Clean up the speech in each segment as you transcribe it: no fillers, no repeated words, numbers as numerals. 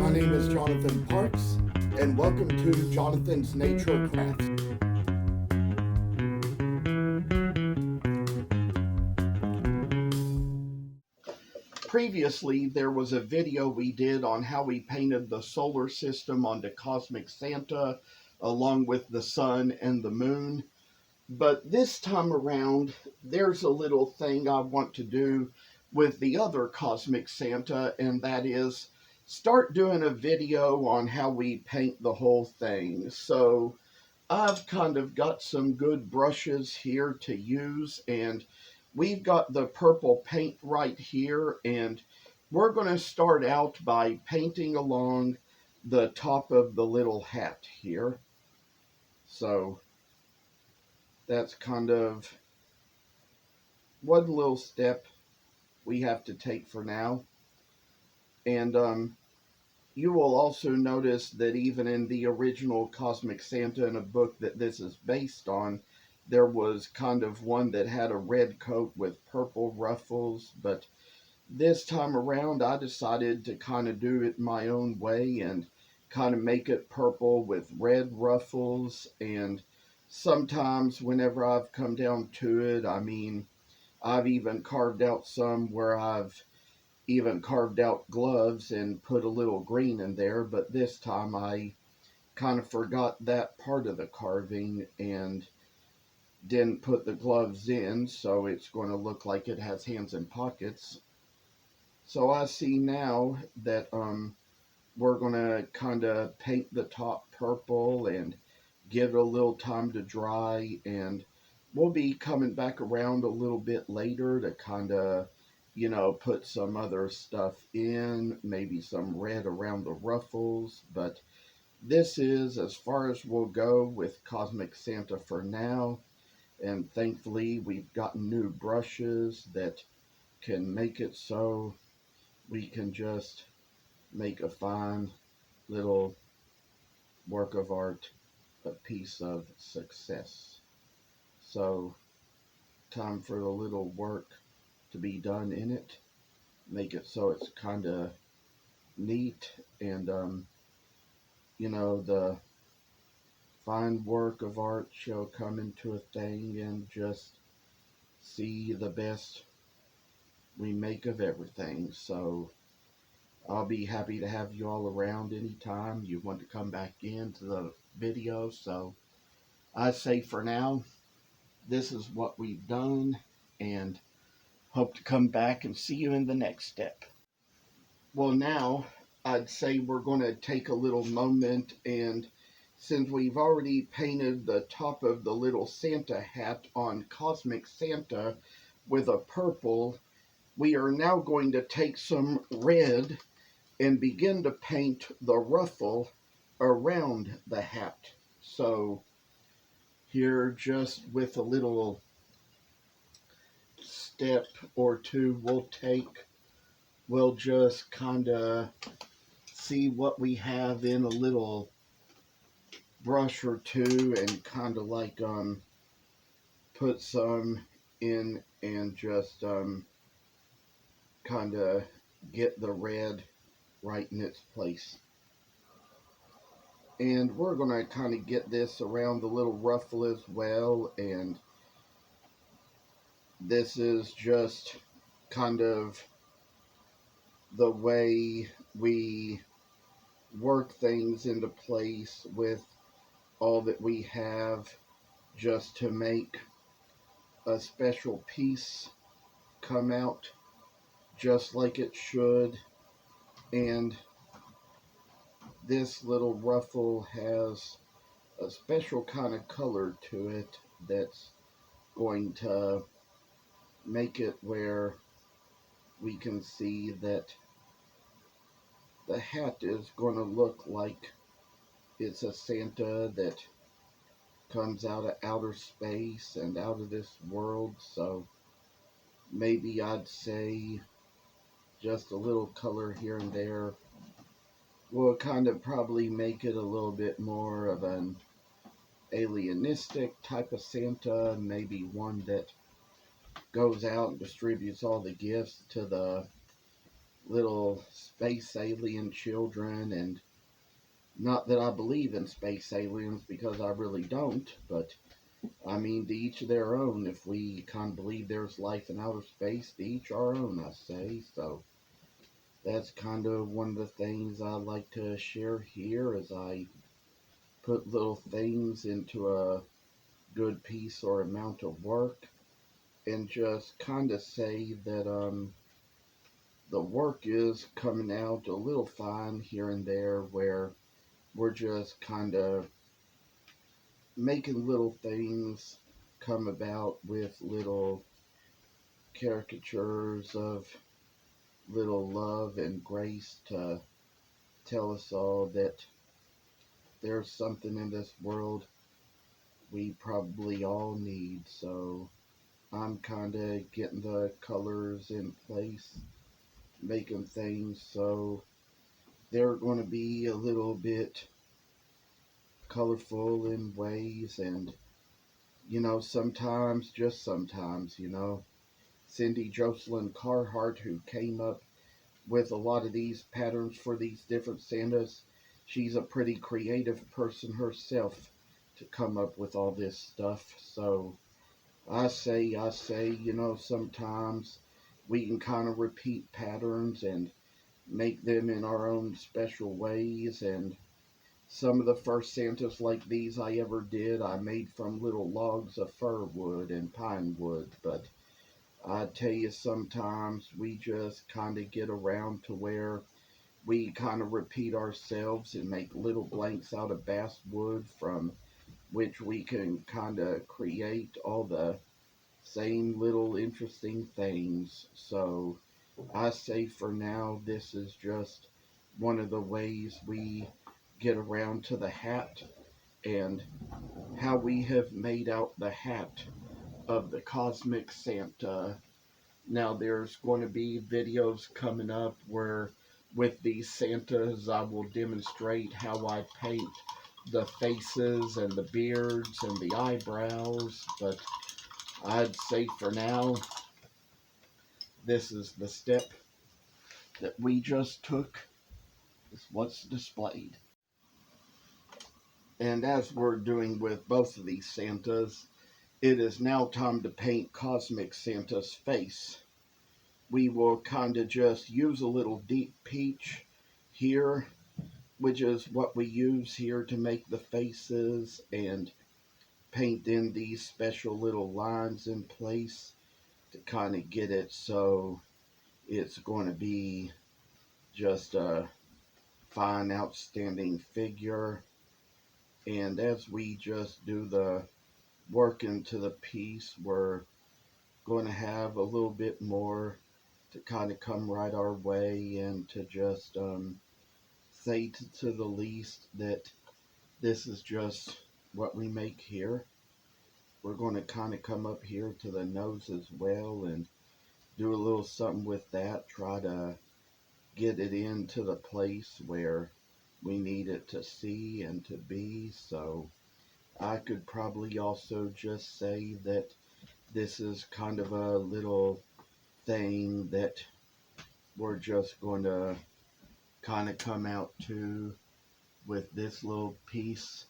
My name is Jonathan Parks, and welcome to Jonathan's Nature Crafts. Previously, there was a video we did on how we painted the solar system onto Cosmic Santa, along with the sun and the moon. But this time around, there's a little thing I want to do with the other Cosmic Santa, and that is start doing a video on how we paint the whole thing. So I've kind of got some good brushes here to use, and we've got the purple paint right here, and we're going to start out by painting along the top of the little hat here. So that's kind of one little step we have to take for now. And you will also notice that even in the original Cosmic Santa, in a book that this is based on, there was kind of one that had a red coat with purple ruffles, but this time around I decided to kind of do it my own way and kind of make it purple with red ruffles. And sometimes whenever I've come down to it, I mean, I've even carved out some where I've even carved out gloves and put a little green in there, but this time I kind of forgot that part of the carving and didn't put the gloves in, so it's going to look like it has hands and pockets. So I see now that we're going to kind of paint the top purple and give it a little time to dry, and we'll be coming back around a little bit later to kind of, you know, put some other stuff in, maybe some red around the ruffles, but this is as far as we'll go with Cosmic Santa for now. And thankfully we've gotten new brushes that can make it so we can just make a fine little work of art, a piece of success. So time for the little work to be done in it, make it so it's kind of neat, and you know, the fine work of art shall come into a thing, and just see the best we make of everything. So I'll be happy to have you all around anytime you want to come back into the video. So I say for now, this is what we've done, and hope to come back and see you in the next step. Well, now I'd say we're going to take a little moment, and since we've already painted the top of the little Santa hat on Cosmic Santa with a purple, we are now going to take some red and begin to paint the ruffle around the hat. So here, just with a little step or two we'll just kind of see what we have in a little brush or two, and kind of like put some in, and just kind of get the red right in its place. And we're going to kind of get this around the little ruffle as well, and this is just kind of the way we work things into place with all that we have, just to make a special piece come out just like it should. And this little ruffle has a special kind of color to it that's going to make it where we can see that the hat is going to look like it's a Santa that comes out of outer space and out of this world. So maybe I'd say just a little color here and there will kind of probably make it a little bit more of an alienistic type of Santa, maybe one that goes out and distributes all the gifts to the little space alien children. And not that I believe in space aliens, because I really don't, but I mean, to each their own. If we kind of believe there's life in outer space, to each our own, I say. So that's kind of one of the things I like to share here, as I put little things into a good piece or amount of work, and just kind of say that the work is coming out a little fine here and there, where we're just kind of making little things come about with little caricatures of little love and grace to tell us all that there's something in this world we probably all need. So I'm kind of getting the colors in place, making things so they're going to be a little bit colorful in ways. And sometimes, just sometimes, Cindy Jocelyn Carhart, who came up with a lot of these patterns for these different Santas, she's a pretty creative person herself to come up with all this stuff. So I say, sometimes we can kind of repeat patterns and make them in our own special ways. And some of the first Santas like these I ever did, I made from little logs of fir wood and pine wood. But I tell you, sometimes we just kind of get around to where we kind of repeat ourselves and make little blanks out of basswood, from which we can kind of create all the same little interesting things. So I say for now, this is just one of the ways we get around to the hat, and how we have made out the hat of the Cosmic Santa. Now, there's going to be videos coming up where, with these Santas, I will demonstrate how I paint the faces and the beards and the eyebrows. But I'd say for now, this is the step that we just took, is what's displayed. And as we're doing with both of these Santas, it is now time to paint Cosmic Santa's face. We will kind of just use a little deep peach here, which is what we use here to make the faces, and paint in these special little lines in place to kind of get it so it's going to be just a fine, outstanding figure. And as we just do the work into the piece, we're going to have a little bit more to kind of come right our way, and to just say to the least that this is just what we make here. We're going to kind of come up here to the nose as well and do a little something with that, try to get it into the place where we need it to see and to be. So I could probably also just say that this is kind of a little thing that we're just going to kind of come out to with this little piece.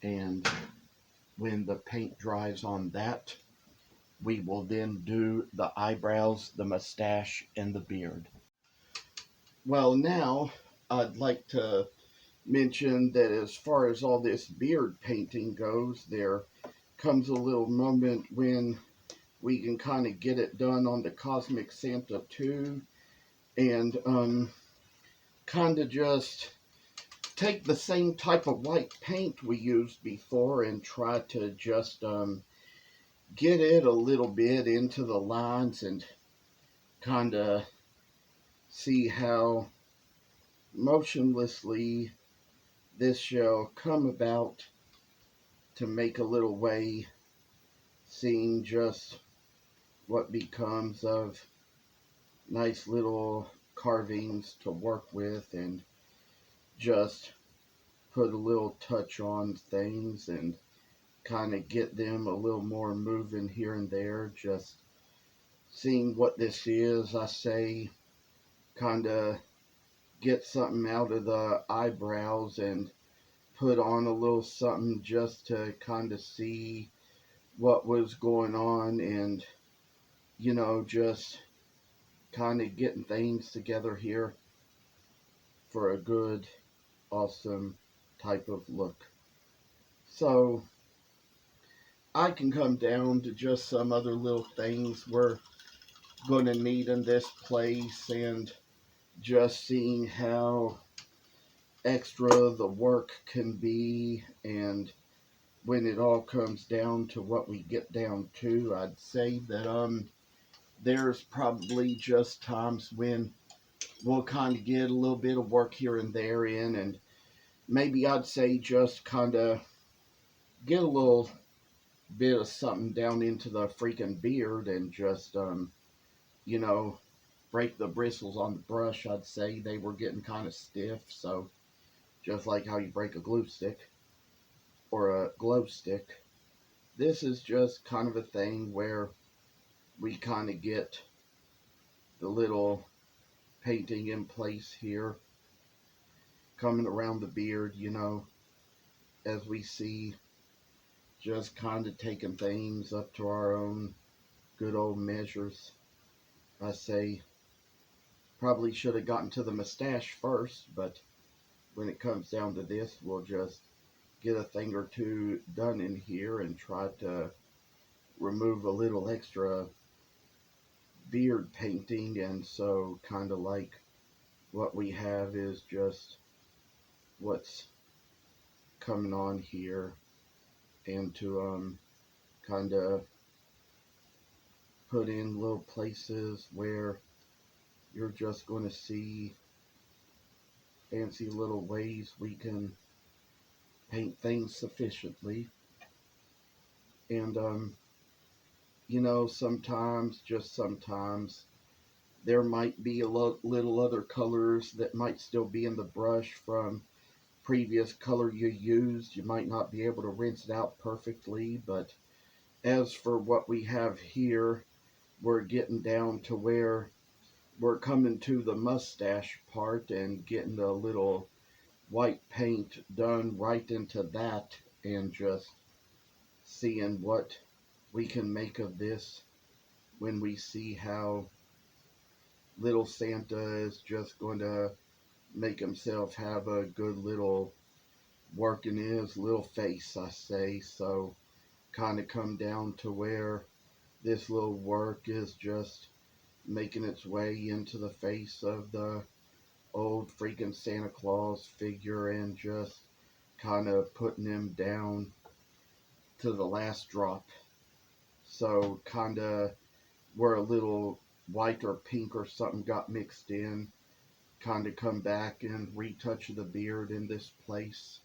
And when the paint dries on that, we will then do the eyebrows, the mustache, and the beard. Well, now I'd like to mention that as far as all this beard painting goes, there comes a little moment when we can kind of get it done on the Cosmic Santa too, and kind of just take the same type of white paint we used before and try to just get it a little bit into the lines, and kind of see how motionlessly this shall come about to make a little way, seeing just what becomes of nice little carvings to work with, and just put a little touch on things and kind of get them a little more moving here and there. Just seeing what this is, I say, kind of get something out of the eyebrows and put on a little something just to kind of see what was going on, and just kind of getting things together here for a good, awesome type of look. So I can come down to just some other little things we're going to need in this place, and just seeing how extra the work can be. And when it all comes down to what we get down to, I'd say that there's probably just times when we'll kind of get a little bit of work here and there in, and maybe I'd say just kind of get a little bit of something down into the freaking beard, and just you know break the bristles on the brush. I'd say they were getting kind of stiff, so just like how you break a glue stick or a glow stick, this is just kind of a thing where we kind of get the little painting in place here, coming around the beard, as we see, just kind of taking things up to our own good old measures. I say probably should have gotten to the mustache first, but when it comes down to this, we'll just get a thing or two done in here and try to remove a little extra beard painting. And so kind of like what we have is just what's coming on here, and to kind of put in little places where you're just going to see fancy little ways we can paint things sufficiently. And sometimes, just sometimes, there might be a little other colors that might still be in the brush from previous color you used. You might not be able to rinse it out perfectly, but as for what we have here, we're getting down to where we're coming to the mustache part and getting a little white paint done right into that, and just seeing what we can make of this when we see how little Santa is just going to make himself have a good little work in his little face, I say. So kind of come down to where this little work is just making its way into the face of the old freaking Santa Claus figure, and just kind of putting him down to the last drop. So kind of where a little white or pink or something got mixed in, kind of come back and retouch the beard in this place,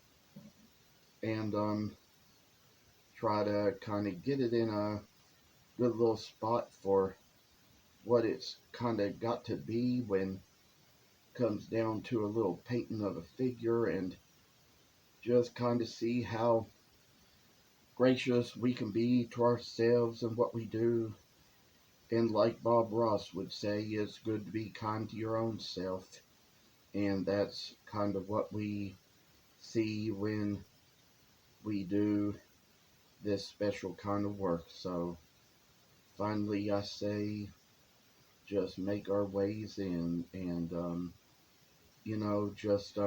and try to kind of get it in a good little spot for what it's kind of got to be when it comes down to a little painting of a figure, and just kind of see how gracious we can be to ourselves and what we do. And like Bob Ross would say, it's good to be kind to your own self. And that's kind of what we see when we do this special kind of work. So finally, I say, just make our ways in, and just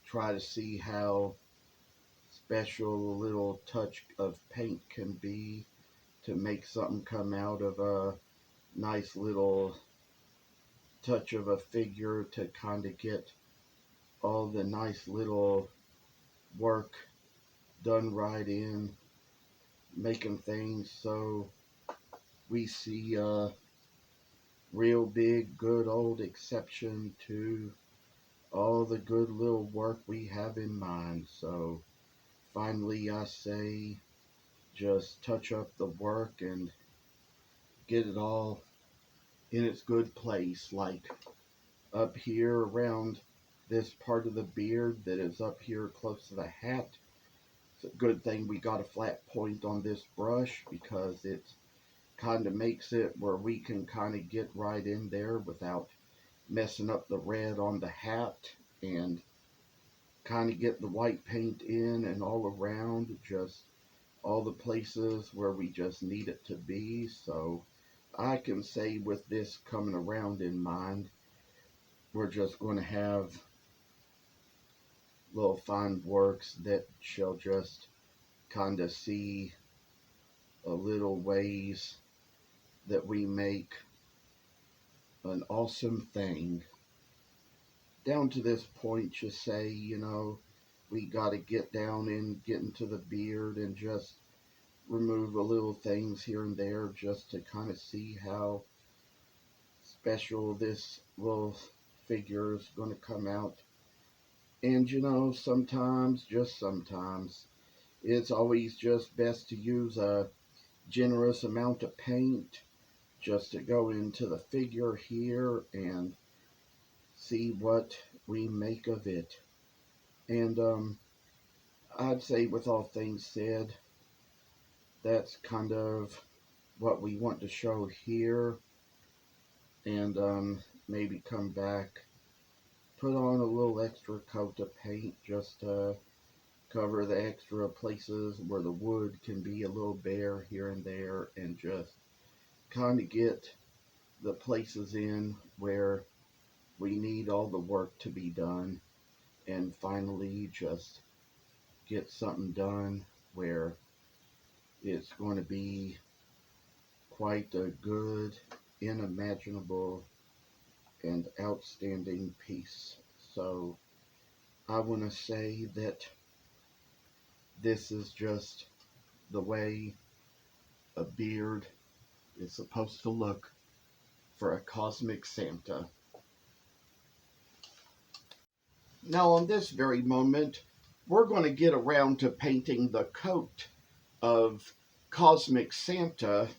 try to see how special a little touch of paint can be to make something come out of a nice little touch of a figure, to kind of get all the nice little work done right in, making things so we see a real big, good old exception to all the good little work we have in mind. So finally, I say, just touch up the work and get it all in its good place. Like up here around this part of the beard that is up here close to the hat, it's a good thing we got a flat point on this brush, because it kind of makes it where we can kind of get right in there without messing up the red on the hat and kind of get the white paint in and all around, just all the places where we just need it to be. So I can say with this coming around in mind, we're just going to have little fine works that shall just kind of see a little ways that we make an awesome thing. Down to this point, you say, we got to get down and get into the beard and just remove a little things here and there just to kind of see how special this little figure is going to come out. And sometimes, just sometimes, it's always just best to use a generous amount of paint just to go into the figure here and see what we make of it. And I'd say, with all things said, that's kind of what we want to show here. And maybe come back, put on a little extra coat of paint just to cover the extra places where the wood can be a little bare here and there, and just kind of get the places in where we need all the work to be done, and finally just get something done where it's going to be quite a good, unimaginable, and outstanding piece. So I want to say that this is just the way a beard is supposed to look for a cosmic Santa. Now, on this very moment, we're going to get around to painting the coat of Cosmic Santa.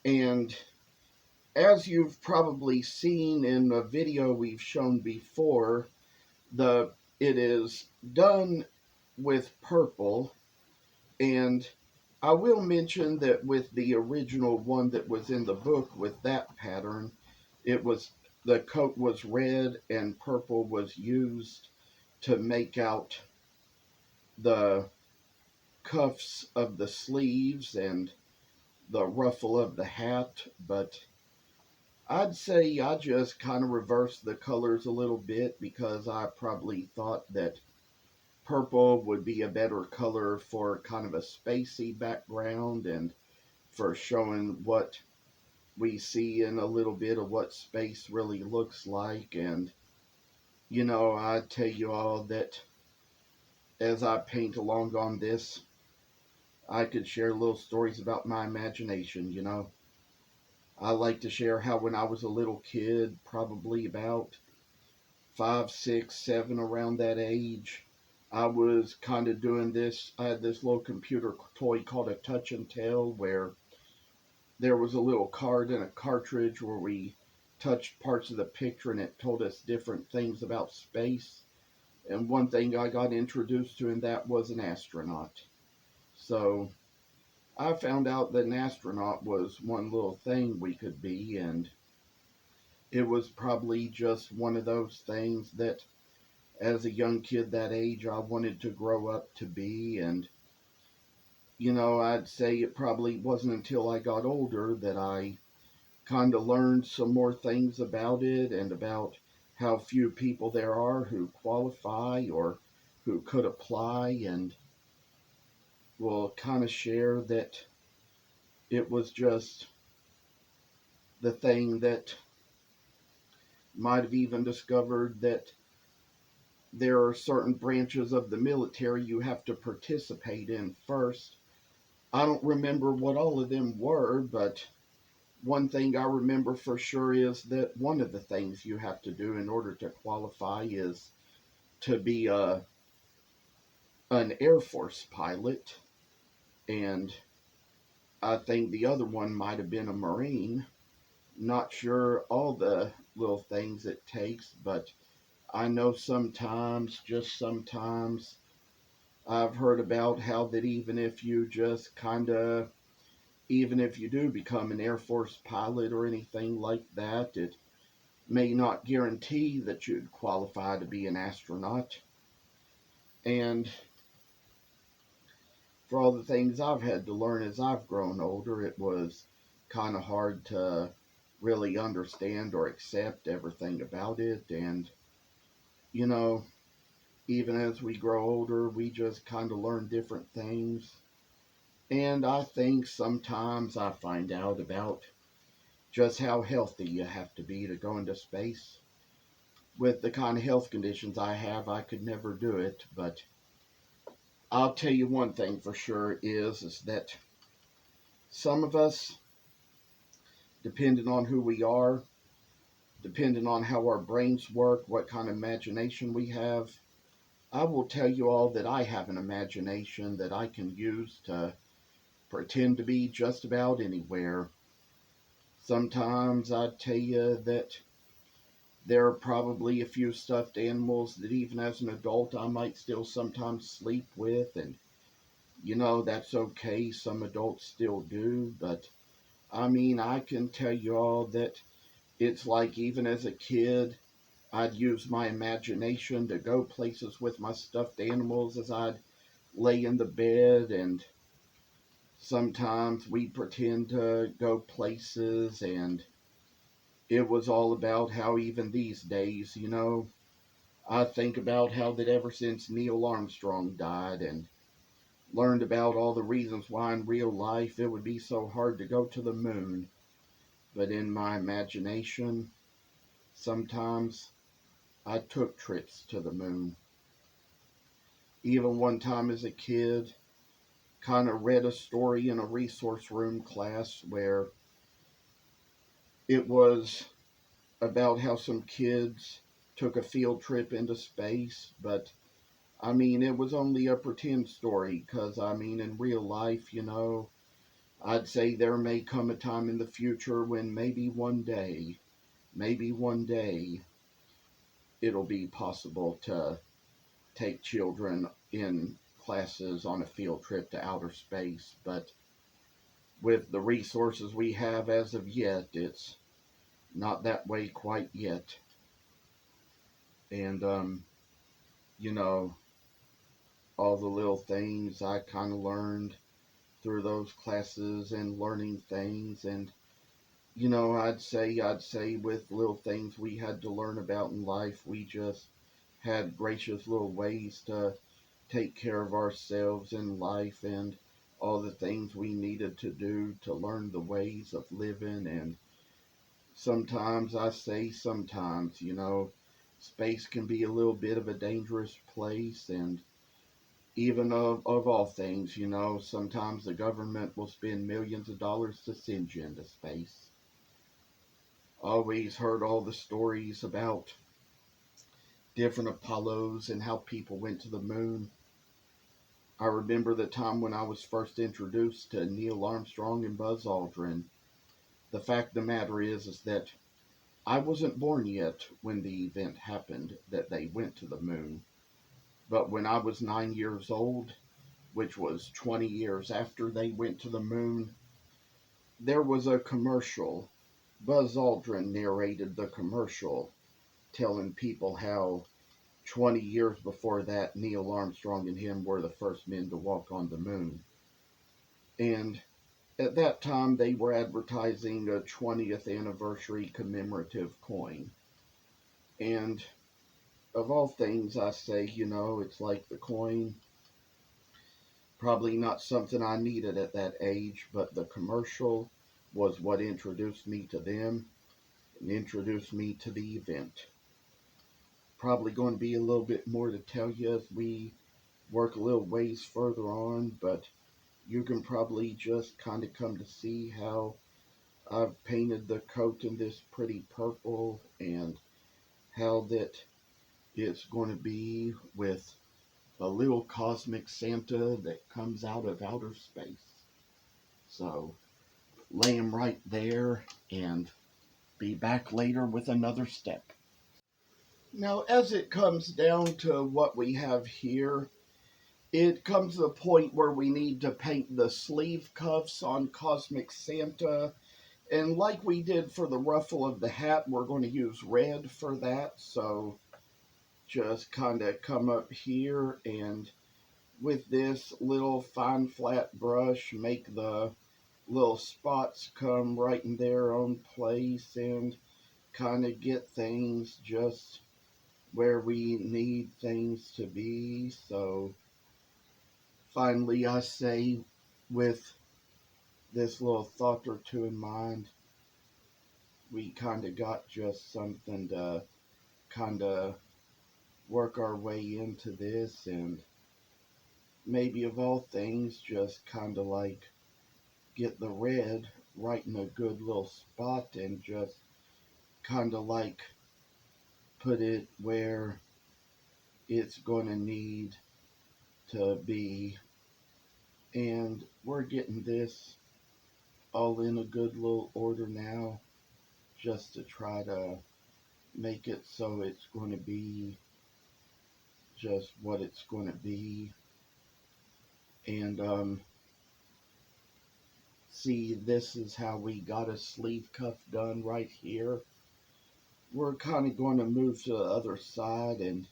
And as you've probably seen in the video we've shown before, it is done with purple. And I will mention that with the original one that was in the book with that pattern, the coat was red and purple was used to make out the cuffs of the sleeves and the ruffle of the hat. But I'd say I just kind of reversed the colors a little bit because I probably thought that purple would be a better color for kind of a spacey background and for showing what we see in a little bit of what space really looks like. And I tell you all that as I paint along on this, I could share little stories about my imagination. I like to share how when I was a little kid, probably about 5, 6, 7, around that age, I was kind of doing this. I had this little computer toy called a Touch and Tell, where there was a little card and a cartridge where we touched parts of the picture and it told us different things about space. And one thing I got introduced to in that was an astronaut. So I found out that an astronaut was one little thing we could be, and it was probably just one of those things that as a young kid that age I wanted to grow up to be. And I'd say it probably wasn't until I got older that I kind of learned some more things about it and about how few people there are who qualify or who could apply, and will kind of share that it was just the thing that might have even discovered that there are certain branches of the military you have to participate in first. I don't remember what all of them were, but one thing I remember for sure is that one of the things you have to do in order to qualify is to be an Air Force pilot. And I think the other one might have been a Marine. Not sure all the little things it takes, but I know sometimes, just sometimes, I've heard about how that even if you do become an Air Force pilot or anything like that, it may not guarantee that you'd qualify to be an astronaut. And for all the things I've had to learn as I've grown older, it was kind of hard to really understand or accept everything about it. And, you know, even as we grow older, we just kind of learn different things. And I think sometimes I find out about just how healthy you have to be to go into space. With the kind of health conditions I have, I could never do it. But I'll tell you one thing for sure is that some of us, depending on who we are, depending on how our brains work, what kind of imagination we have, I will tell you all that I have an imagination that I can use to pretend to be just about anywhere. Sometimes I tell you that there are probably a few stuffed animals that even as an adult I might still sometimes sleep with, and that's okay. Some adults still do, but I mean, I can tell you all that it's like even as a kid, I'd use my imagination to go places with my stuffed animals as I'd lay in the bed, and sometimes we'd pretend to go places, and it was all about how even these days, I think about how that ever since Neil Armstrong died and learned about all the reasons why in real life it would be so hard to go to the moon. But in my imagination, sometimes I took trips to the moon. Even one time as a kid, kind of read a story in a resource room class where it was about how some kids took a field trip into space, but I mean, it was only a pretend story because, I mean, in real life, I'd say there may come a time in the future when maybe one day, it'll be possible to take children in classes on a field trip to outer space. But with the resources we have as of yet, it's not that way quite yet. And, you know, all the little things I kind of learned through those classes and learning things. And, I'd say with little things we had to learn about in life, we just had gracious little ways to take care of ourselves in life and all the things we needed to do to learn the ways of living. And sometimes I say sometimes, space can be a little bit of a dangerous place. And even of all things, sometimes the government will spend millions of dollars to send you into space. Always heard all the stories about different Apollos and how people went to the moon. I remember the time when I was first introduced to Neil Armstrong and Buzz Aldrin. The fact of the matter is that I wasn't born yet when the event happened that they went to the moon. But when I was 9 years old, which was 20 years after they went to the moon, there was a commercial. Buzz Aldrin narrated the commercial, telling people how 20 years before that, Neil Armstrong and him were the first men to walk on the moon. And at that time, they were advertising a 20th anniversary commemorative coin. And of all things, I say, it's like the coin. Probably not something I needed at that age, but the commercial was what introduced me to them and introduced me to the event. Probably going to be a little bit more to tell you as we work a little ways further on, but you can probably just kind of come to see how I've painted the coat in this pretty purple and how that it's going to be with a little cosmic Santa that comes out of outer space. So lay him right there and be back later with another step. Now, as it comes down to what we have here, it comes to the point where we need to paint the sleeve cuffs on Cosmic Santa And like we did for the ruffle of the hat, we're going to use red for that. So just kind of come up here and with this little fine flat brush, make the little spots come right in their own place and kind of get things just where we need things to be. So finally, I say, with this little thought or two in mind, we kind of got just something to kind of work our way into this, and maybe of all things, just kind of like get the red right in a good little spot and just kind of like put it where it's going to need to be. And we're getting this all in a good little order now, just to try to make it so it's going to be just what it's going to be. And see, this is how we got a sleeve cuff done right here. We're kind of going to move to the other side and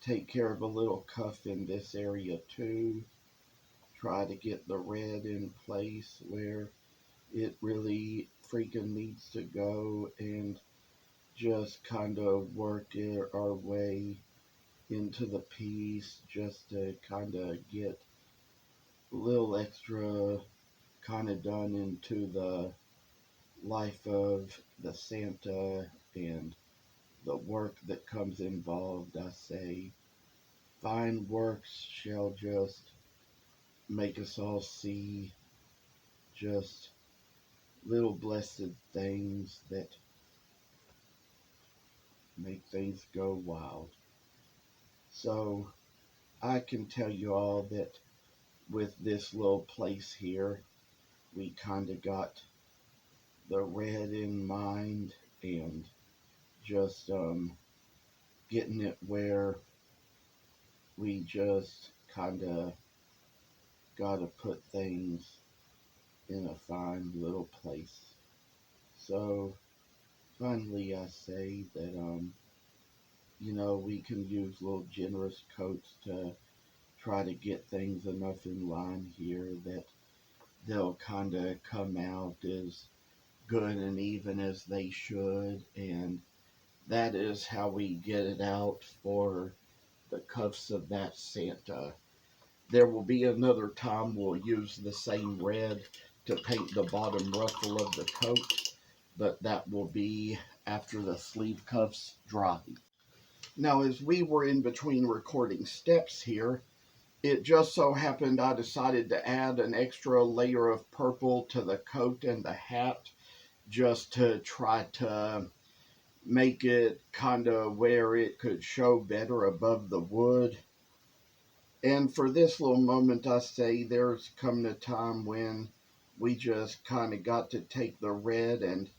take care of a little cuff in this area too. Try to get the red in place where it really freaking needs to go, and just kind of work our way into the piece just to kind of get a little extra kind of done into the life of the Santa and the work that comes involved. I say, fine works shall just make us all see just little blessed things that make things go wild. So I can tell you all that with this little place here, we kind of got the red in mind, and just getting it where we just kind of got to put things in a fine little place. So finally, I say that we can use little generous coats to try to get things enough in line here that they'll kind of come out as good and even as they should, and that is how we get it out for the cuffs of that Santa. There will be another time we'll use the same red to paint the bottom ruffle of the coat, but that will be after the sleeve cuffs dry. Now, as we were in between recording steps here, it just so happened I decided to add an extra layer of purple to the coat and the hat just to try to make it kind of where it could show better above the wood. And for this little moment, I say there's coming a time when we just kind of got to take the red and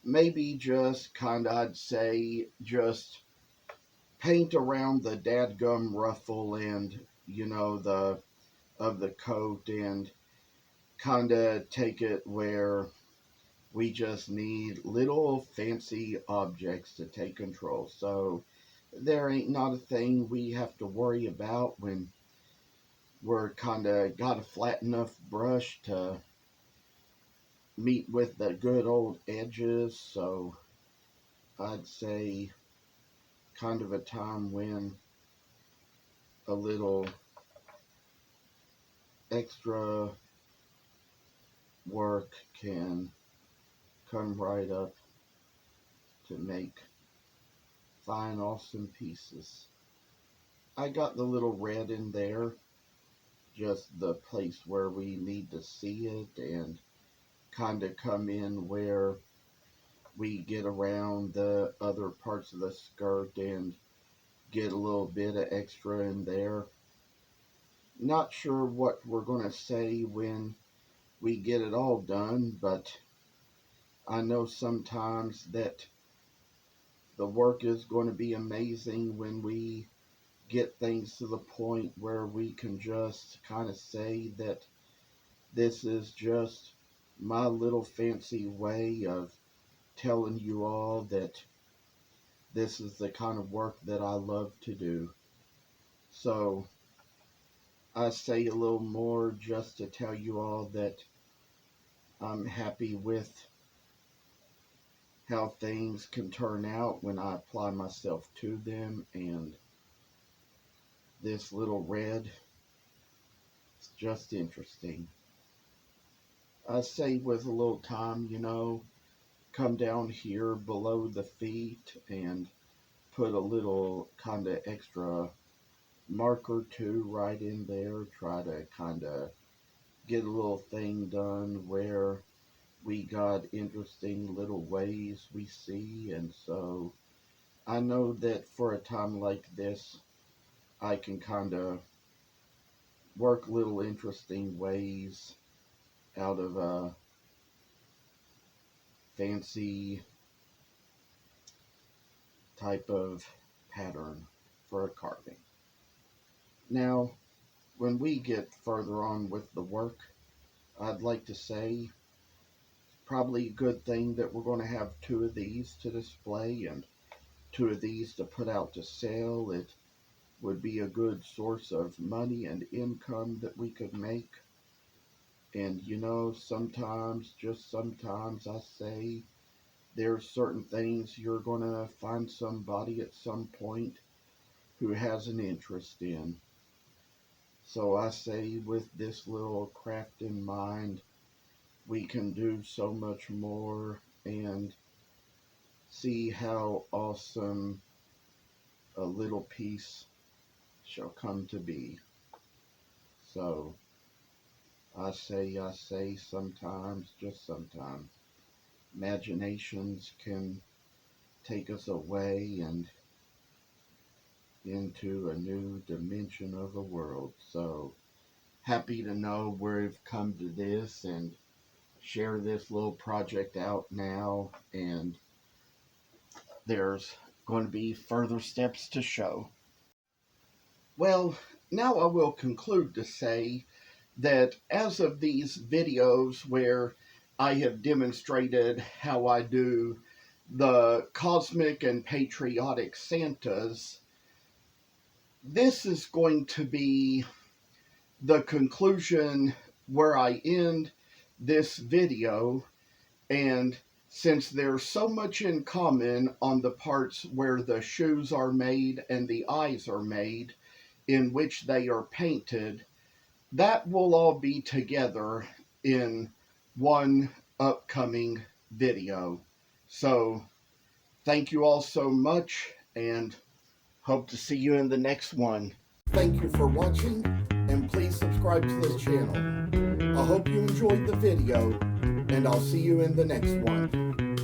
maybe just kind of, I'd say, just paint around the dadgum ruffle and, the of the coat, and kind of take it where we just need little fancy objects to take control. So there ain't not a thing we have to worry about when we're kind of got a flat enough brush to meet with the good old edges. So I'd say kind of a time when a little extra work can come right up to make fine, awesome pieces. I got the little red in there, just the place where we need to see it, and kind of come in where we get around the other parts of the skirt and get a little bit of extra in there. Not sure what we're going to say when we get it all done, but I know sometimes that the work is going to be amazing when we get things to the point where we can just kind of say that this is just my little fancy way of telling you all that this is the kind of work that I love to do. So I say a little more just to tell you all that I'm happy with how things can turn out when I apply myself to them. And this little red is just interesting. I say with a little time, come down here below the feet and put a little kind of extra mark or two right in there. Try to kind of get a little thing done where we got interesting little ways we see. And so I know that for a time like this, I can kind of work little interesting ways out of a fancy type of pattern for a carving. Now, when we get further on with the work, I'd like to say probably a good thing that we're going to have two of these to display and two of these to put out to sale. It would be a good source of money and income that we could make. And sometimes, just sometimes, I say there's certain things you're going to find somebody at some point who has an interest in. So I say with this little craft in mind, we can do so much more and see how awesome a little piece shall come to be. So I say sometimes, just sometimes, imaginations can take us away and into a new dimension of the world. So happy to know we've come to this and share this little project out now, and there's going to be further steps to show. Well, now I will conclude to say that as of these videos where I have demonstrated how I do the cosmic and patriotic Santas, this is going to be the conclusion where I end this video. And since there's so much in common on the parts where the shoes are made and the eyes are made, in which they are painted, that will all be together in one upcoming video. So thank you all so much, and hope to see you in the next one. Thank you for watching, and please subscribe to this channel. I hope you enjoyed the video, and I'll see you in the next one.